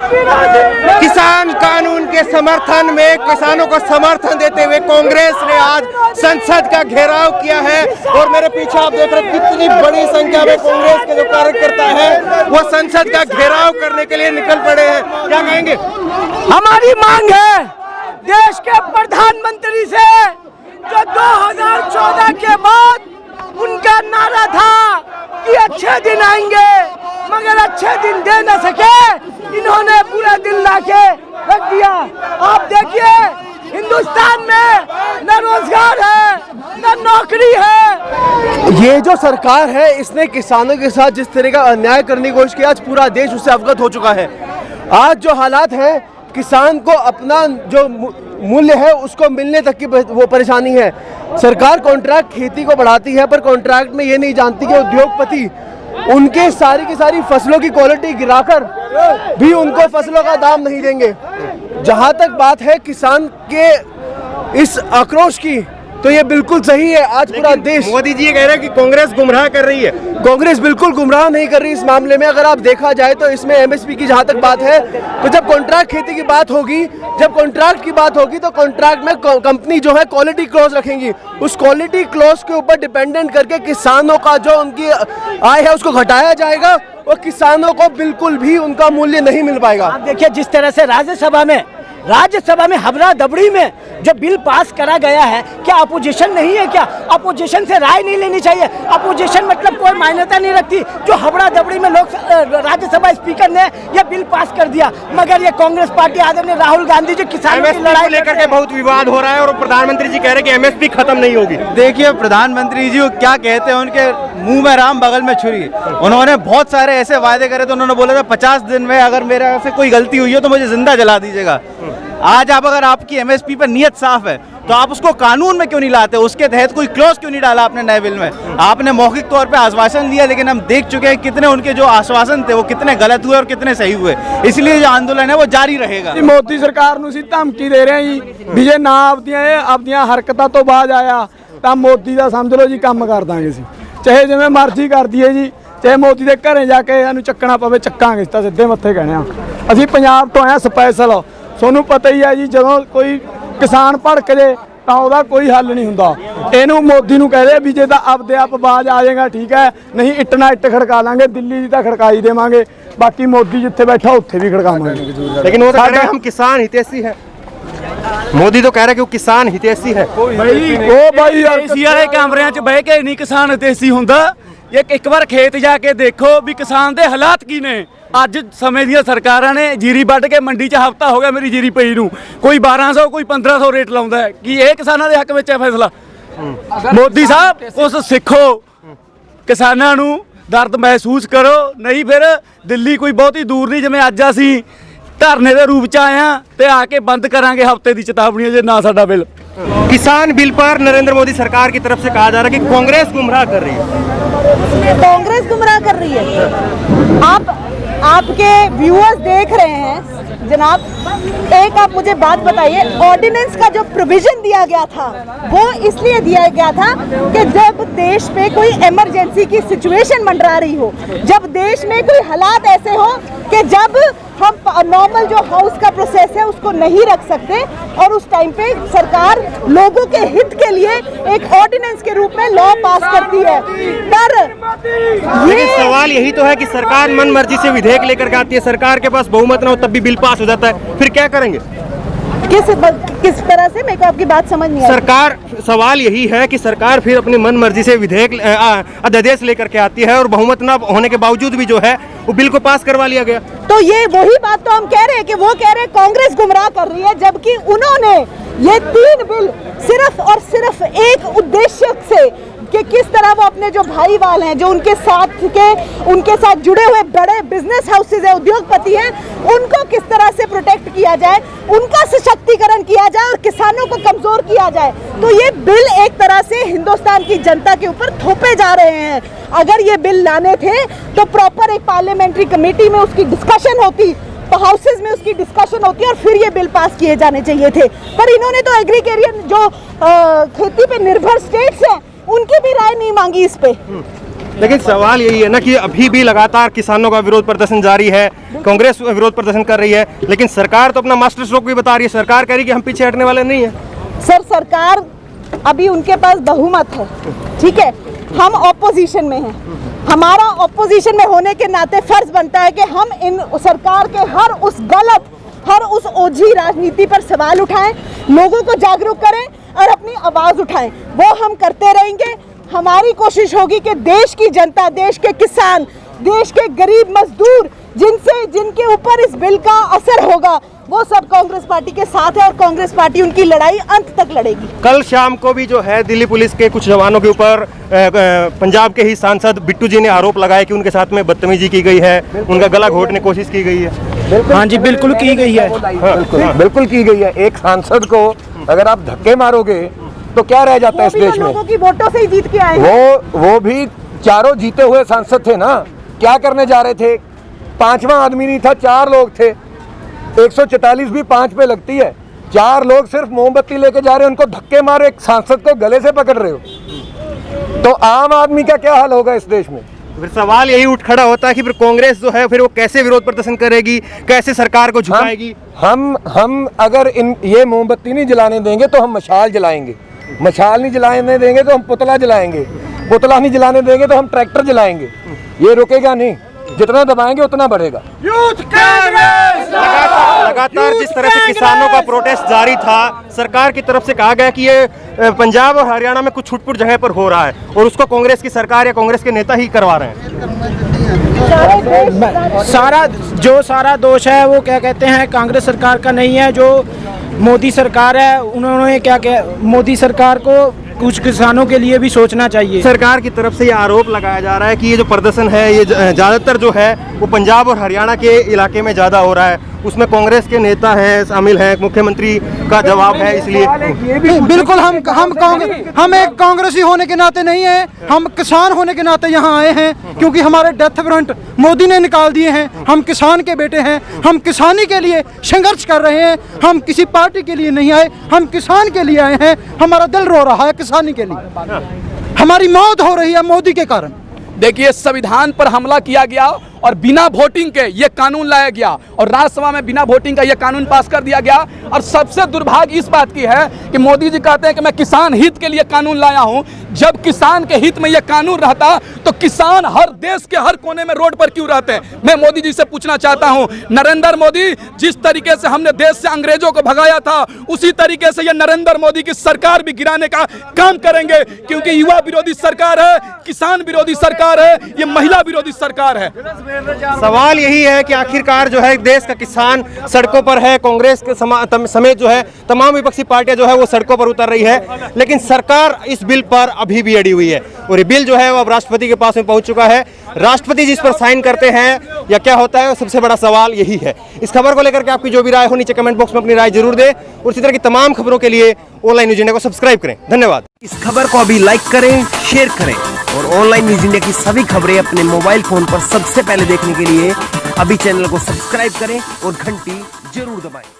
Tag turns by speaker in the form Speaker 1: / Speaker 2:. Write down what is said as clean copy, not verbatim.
Speaker 1: किसान कानून के समर्थन में किसानों को समर्थन देते हुए कांग्रेस ने आज संसद का घेराव किया है और मेरे पीछे आप देख रहे हैं कितनी बड़ी संख्या में कांग्रेस के जो कार्यकर्ता है वो संसद का घेराव करने के लिए निकल पड़े हैं। क्या कहेंगे?
Speaker 2: हमारी मांग है देश के प्रधानमंत्री से, जो 2014 के बाद उनका नारा था कि अच्छे दिन आएंगे, मगर अच्छे दिन दे न सके, इन्होंने पूरा दिल लाके रख दिया। आप देखिए हिंदुस्तान में न रोजगार है न नौकरी है।
Speaker 3: ये जो सरकार है इसने किसानों के साथ जिस तरह का अन्याय करने की कोशिश की, आज पूरा देश उससे अवगत हो चुका है। आज जो हालात है, किसान को अपना जो मूल्य है उसको मिलने तक की वो परेशानी है। सरकार कॉन्ट्रैक्ट खेती को बढ़ाती है, पर कॉन्ट्रैक्ट में ये नहीं जानती कि उद्योगपति उनके सारी की सारी फसलों की क्वालिटी गिराकर भी उनको फसलों का दाम नहीं देंगे। जहां तक बात है किसान के इस आक्रोश की, तो ये बिल्कुल सही है। आज पूरा देश,
Speaker 1: मोदी जी ये कह रहे हैं कि कांग्रेस गुमराह कर रही है।
Speaker 3: कांग्रेस बिल्कुल गुमराह नहीं कर रही इस मामले में। अगर आप देखा जाए तो इसमें एमएसपी की जहां तक बात है, तो जब कॉन्ट्रैक्ट खेती की बात होगी, जब कॉन्ट्रैक्ट की बात होगी, तो कॉन्ट्रैक्ट में कंपनी जो है क्वालिटी क्लॉज रखेंगी। उस क्वालिटी क्लॉज के ऊपर डिपेंडेंट करके किसानों का जो उनकी आय है उसको घटाया जाएगा और किसानों को बिल्कुल भी उनका मूल्य नहीं मिल पाएगा।
Speaker 2: आप देखिए जिस तरह से राज्यसभा में हबरा दबड़ी में जो बिल पास करा गया है, क्या अपोजिशन नहीं है? क्या अपोजिशन से राय नहीं लेनी चाहिए? अपोजिशन मतलब कोई मान्यता नहीं रखती। जो हबरा दबड़ी में राज्यसभा स्पीकर ने यह बिल पास कर दिया, मगर ये कांग्रेस पार्टी आदरणीय राहुल गांधी जो किसानों की लड़ाई
Speaker 1: लेकर के बहुत विवाद हो रहा है और प्रधानमंत्री जी कह रहे हैं कि एमएसपी खत्म नहीं होगी।
Speaker 4: देखिए प्रधानमंत्री जी क्या कहते हैं, उनके मुंह में राम बगल में छुरी। उन्होंने बहुत सारे ऐसे वायदे करे थे। उन्होंने बोला था 50 दिन में अगर मेरे से कोई गलती हुई हो तो मुझे जिंदा जला दीजिएगा। आज आप अगर आपकी एमएसपी पर नियत साफ है तो आप उसको कानून में क्यों नहीं लाते? उसके तहत कोई क्लॉज क्यों नहीं डाला आपने नए बिल में? आपने मौखिक तौर पे आश्वासन दिया, लेकिन हम देख चुके हैं कितने उनके जो आश्वासन थे वो कितने गलत हुए और कितने सही हुए। इसलिए जो आंदोलन है वो जारी रहेगा।
Speaker 5: मोदी सरकार ਨੂੰ ਅਸੀਂ ਧਮਕੀ ਦੇ ਰਹੇ ਹਾਂ ਵੀ ਜੇ ਨਾ ਆਪਦੀਆਂ ਹਰਕਤਾਂ ਤੋਂ ਬਾਅਦ ਆਇਆ ਤਾਂ ਮੋਦੀ ਦਾ ਸਮਝ ਲਓ ਜੀ ਕੰਮ ਕਰ ਦਾਂਗੇ ਅਸੀਂ, ਚਾਹੇ ਜਿਵੇਂ ਮਰਜ਼ੀ ਕਰ ਦਈਏ ਜੀ, ਚਾਹੇ ਮੋਦੀ ਦੇ ਘਰੇ ਜਾ ਕੇ ਸਾਨੂੰ ਚੱਕਣਾ ਪਵੇ ਚੱਕਾਂਗੇ, ਤਾਂ ਸਿੱਧੇ ਮੱਥੇ ਕਹਿਣੇ ਆ। ਅਸੀਂ ਪੰਜਾਬ ਤੋਂ ਆਏ ਸਪੈਸ਼ਲ। ਤੁਹਾਨੂੰ ਪਤਾ ਹੀ ਹੈ ਜੀ ਜਦੋਂ ਕੋਈ ਕਿਸਾਨ ਭੜਕ ਜੇ ਤਾਂ ਉਹਦਾ ਕੋਈ ਹੱਲ ਨਹੀਂ ਹੁੰਦਾ। ਇਹਨੂੰ ਮੋਦੀ ਨੂੰ ਕਹਦੇ ਵੀ ਜੇ ਤਾਂ ਆਪਦੇ ਆਪ ਬਾਜ ਆ ਜਾਏਗਾ ਠੀਕ ਹੈ, ਨਹੀਂ ਇੱਟ ਨਾਲ ਇੱਟ ਖੜਕਾ ਲਾਂਗੇ, ਦਿੱਲੀ ਦੀ ਤਾਂ ਖੜਕਾਈ ਦੇਵਾਂਗੇ, ਬਾਕੀ ਮੋਦੀ ਜਿੱਥੇ बैठा ਉੱਥੇ भी खड़कावांगे।
Speaker 1: लेकिन वो तो कह रहे हैं हम किसान हितैषी है। मोदी तो कह रहे हैं कि वो किसान हितैषी है।
Speaker 5: भाई
Speaker 2: एसी वाले कमरिਆਂ 'ਚ ਬਹਿ ਕੇ ਨਹੀਂ ਕਿਸਾਨ ਹਿਤੈਸ਼ੀ ਹੁੰਦਾ। ਇੱਕ ਵਾਰ ਖੇਤ ਜਾ ਕੇ ਦੇਖੋ ਵੀ ਕਿਸਾਨ ਦੇ ਹਾਲਾਤ ਕੀ ਨੇ। ਅੱਜ ਸਮੇਂ ਦੀਆਂ ਸਰਕਾਰਾਂ ਨੇ ਜੀਰੀ ਵੱਢ ਕੇ ਮੰਡੀ 'ਚ ਹਫ਼ਤਾ ਹੋ ਗਿਆ ਮੇਰੀ ਜੀਰੀ ਪਈ ਨੂੰ, ਕੋਈ 1200 ਕੋਈ 1500 ਰੇਟ ਲਾਉਂਦਾ ਹੈ। ਕੀ ਇਹ ਕਿਸਾਨਾਂ ਦੇ ਹੱਕ ਵਿੱਚ ਹੈ ਫੈਸਲਾ? ਮੋਦੀ ਸਾਹਿਬ ਕੁਛ ਸਿੱਖੋ, ਕਿਸਾਨਾਂ ਨੂੰ ਦਰਦ ਮਹਿਸੂਸ ਕਰੋ, ਨਹੀਂ ਫਿਰ ਦਿੱਲੀ ਕੋਈ ਬਹੁਤੀ ਦੂਰ ਨਹੀਂ। ਜਿਵੇਂ ਅੱਜ ਅਸੀਂ ਧਰਨੇ ਦੇ रूप 'ਚ ਆਏ ਹਾਂ ਤੇ ਆ ਕੇ ਬੰਦ ਕਰਾਂਗੇ ਹਫ਼ਤੇ ਦੀ ਚੇਤਾਵਨੀ ਜੇ ਨਾ ਸਾਡਾ ਬਿੱਲ।
Speaker 1: किसान बिल पर नरेंद्र मोदी सरकार की तरफ से कहा जा रहा है कि कांग्रेस गुमराह कर रही है।
Speaker 6: कांग्रेस गुमराह कर रही है। आपके व्यूअर्स देख रहे हैं जनाब, एक आप मुझे बात बताइए, ऑर्डिनेंस का जो प्रोविजन दिया गया था वो इसलिए दिया गया था कि जब देश में कोई इमरजेंसी की सिचुएशन मंडरा रही हो, जब देश में कोई हालात ऐसे हो कि जब हम नॉर्मल जो हाउस का प्रोसेस है उसको नहीं रख सकते, और उस टाइम पे सरकार लोगों के हित के लिए एक ऑर्डिनेंस के रूप में लॉ पास करती है। पर ये
Speaker 1: सवाल यही तो है कि सरकार मन मर्जी से विधेयक लेकर के आती है, सरकार के पास बहुमत ना हो तब भी बिल पास हो जाता है, फिर क्या करेंगे?
Speaker 6: किस तरह से? मेरे को आपकी बात समझ नहीं आई।
Speaker 1: सरकार, सवाल यही है कि सरकार फिर अपनी मन मर्जी से विधेयक अध्यादेश लेकर के आती है और बहुमत न होने के बावजूद भी जो है वो बिल को पास करवा लिया गया।
Speaker 6: तो ये वही बात तो हम कह रहे हैं कि वो कह रहे हैं कांग्रेस गुमराह कर रही है, जबकि उन्होंने ये 3 बिल सिर्फ और सिर्फ एक उद्देश्य से कि किस तरह वो अपने जो भाईवाल हैं, जो उनके साथ जुड़े हुए बड़े बिजनेस हाउसेज है, उद्योगपति हैं, उनको किस तरह से प्रोटेक्ट किया जाए, उनका सशक्तिकरण किया जाए और किसानों को कमजोर किया जाए। तो ये बिल एक तरह से हिंदुस्तान की जनता के ऊपर थोपे जा रहे हैं। अगर ये बिल लाने थे तो प्रॉपर एक पार्लियामेंट्री कमेटी में उसकी डिस्कशन होती, हाउसेज में उसकी डिस्कशन होती और फिर ये बिल पास किए जाने चाहिए थे। पर इन्होंने तो एग्रीकेरियन जो खेती पे निर्भर स्टेट्स हैं उनकी भी राय नहीं मांगी इस पे।
Speaker 1: लेकिन सवाल यही है ना कि अभी भी लगातार किसानों का विरोध प्रदर्शन जारी है, कांग्रेस विरोध प्रदर्शन कर रही है, लेकिन सरकार तो अपना मास्टर स्ट्रोक भी बता रही है। सरकार कह रही है कि हम पीछे हटने वाले नहीं है।
Speaker 6: सर, सरकार अभी उनके पास बहुमत है, ठीक है, हम ऑपोजिशन में हैं। हमारा ऑपोजिशन में होने के नाते फर्ज बनता है कि हम इन सरकार के हर उस ओझी राजनीति पर सवाल उठाएं, लोगों को जागरूक करें और अपनी आवाज उठाएं। वो हम करते रहेंगे। हमारी कोशिश होगी कि देश की जनता, देश के किसान, देश के गरीब मजदूर, जिनके ऊपर इस बिल का असर होगा, वो सब कांग्रेस पार्टी के साथ है और कांग्रेस पार्टी उनकी लड़ाई अंत तक लड़ेगी।
Speaker 1: कल शाम को भी जो है दिल्ली पुलिस के कुछ जवानों के ऊपर पंजाब के ही सांसद बिट्टू जी ने आरोप लगाया कि उनके साथ में बदतमीजी की गई है, उनका गला घोटने की कोशिश की गई है।
Speaker 7: हाँ जी, बिल्कुल की गई है, बिल्कुल की गई है। एक सांसद को अगर आप धक्के मारोगे तो क्या रह जाता है इस देश में?
Speaker 6: लोगों की वोटों से ही जीत के आए हैं।
Speaker 7: वो भी चारों जीते हुए सांसद थे ना, क्या करने जा रहे थे? पांचवा आदमी नहीं था, 4 लोग थे। 144 भी 5 पे लगती है। 4 लोग सिर्फ मोमबत्ती लेके जा रहे हैं, उनको धक्के मारो, एक सांसद को गले से पकड़ रहे हो, तो आम आदमी का क्या हाल होगा इस देश में?
Speaker 1: फिर सवाल यही उठ खड़ा होता है कि फिर कांग्रेस जो है फिर वो कैसे विरोध प्रदर्शन करेगी, कैसे सरकार को झुकाएगी?
Speaker 7: हम अगर ये मोमबत्ती नहीं जलाने देंगे तो हम मशाल जलाएंगे, मशाल नहीं जलाने देंगे तो हम पुतला जलाएंगे, पुतला नहीं जलाने देंगे तो हम ट्रैक्टर जलाएंगे। ये रुकेगा नहीं, जितना दबाएंगे उतना बढ़ेगा।
Speaker 1: लगातार जिस तरह से किसानों का प्रोटेस्ट जारी था, सरकार की तरफ से कहा गया कि ये पंजाब और हरियाणा में कुछ छुटपुट जगह पर हो रहा है और उसको कांग्रेस की सरकार या कांग्रेस के नेता ही करवा रहे हैं।
Speaker 8: सारा दोष है वो क्या कहते हैं कांग्रेस सरकार का नहीं है, जो मोदी सरकार है उन्होंने मोदी सरकार को कुछ किसानों के लिए भी सोचना चाहिए।
Speaker 1: सरकार की तरफ से ये आरोप लगाया जा रहा है कि ये जो प्रदर्शन है ये ज़्यादातर जो है वो पंजाब और हरियाणा के इलाके में ज़्यादा हो रहा है, उसमें कांग्रेस के नेता हैं शामिल हैं, मुख्यमंत्री का जवाब है, इसलिए
Speaker 5: बिल्कुल हम एक कांग्रेसी होने के नाते नहीं है, हम किसान होने के नाते यहाँ आए हैं, क्योंकि हमारे डेथ वारंट मोदी ने निकाल दिए हैं। हम किसान के बेटे हैं, हम किसानी के लिए संघर्ष कर रहे हैं, हम किसी पार्टी के लिए नहीं आए, हम किसान के लिए आए हैं। हमारा दिल रो रहा है किसानी के लिए, हमारी मौत हो रही है मोदी के कारण।
Speaker 2: देखिए, संविधान पर हमला किया गया और बिना वोटिंग के ये कानून लाया गया और राज्यसभा में बिना वोटिंग का ये कानून पास कर दिया गया। और सबसे दुर्भाग्य इस बात की है कि मोदी जी कहते हैं कि मैं किसान हित के लिए कानून लाया हूं। जब किसान के हित में ये कानून रहता तो किसान हर देश के हर कोने में रोड पर क्यों रहते हैं? मैं मोदी जी से पूछना चाहता हूं, नरेंद्र मोदी, जिस तरीके से हमने देश से अंग्रेजों को भगाया था उसी तरीके से ये नरेंद्र मोदी की सरकार भी गिराने का काम करेंगे, क्योंकि युवा विरोधी सरकार है, किसान विरोधी सरकार है, ये महिला विरोधी सरकार है।
Speaker 1: सवाल यही है कि आखिरकार जो है देश का किसान सड़कों पर है, कांग्रेस के समेत जो है तमाम विपक्षी पार्टियां जो है वो सड़कों पर उतर रही है, लेकिन सरकार इस बिल पर अभी भी अड़ी हुई है और ये बिल जो है वो अब राष्ट्रपति के पास में पहुंच चुका है। राष्ट्रपति जिस पर साइन करते हैं या क्या होता है, सबसे बड़ा सवाल यही है। इस खबर को लेकर के आपकी जो भी राय हो नीचे कमेंट बॉक्स में अपनी राय जरूर दें और इसी तरह की तमाम खबरों के लिए ऑनलाइन न्यूज़ इंडिया को सब्सक्राइब करें। धन्यवाद।
Speaker 9: इस खबर को अभी लाइक करें, शेयर करें और ऑनलाइन न्यूज़ इंडिया की सभी खबरें अपने मोबाइल फोन पर सबसे पहले देखने के लिए अभी चैनल को सब्सक्राइब करें और घंटी जरूर दबाएं।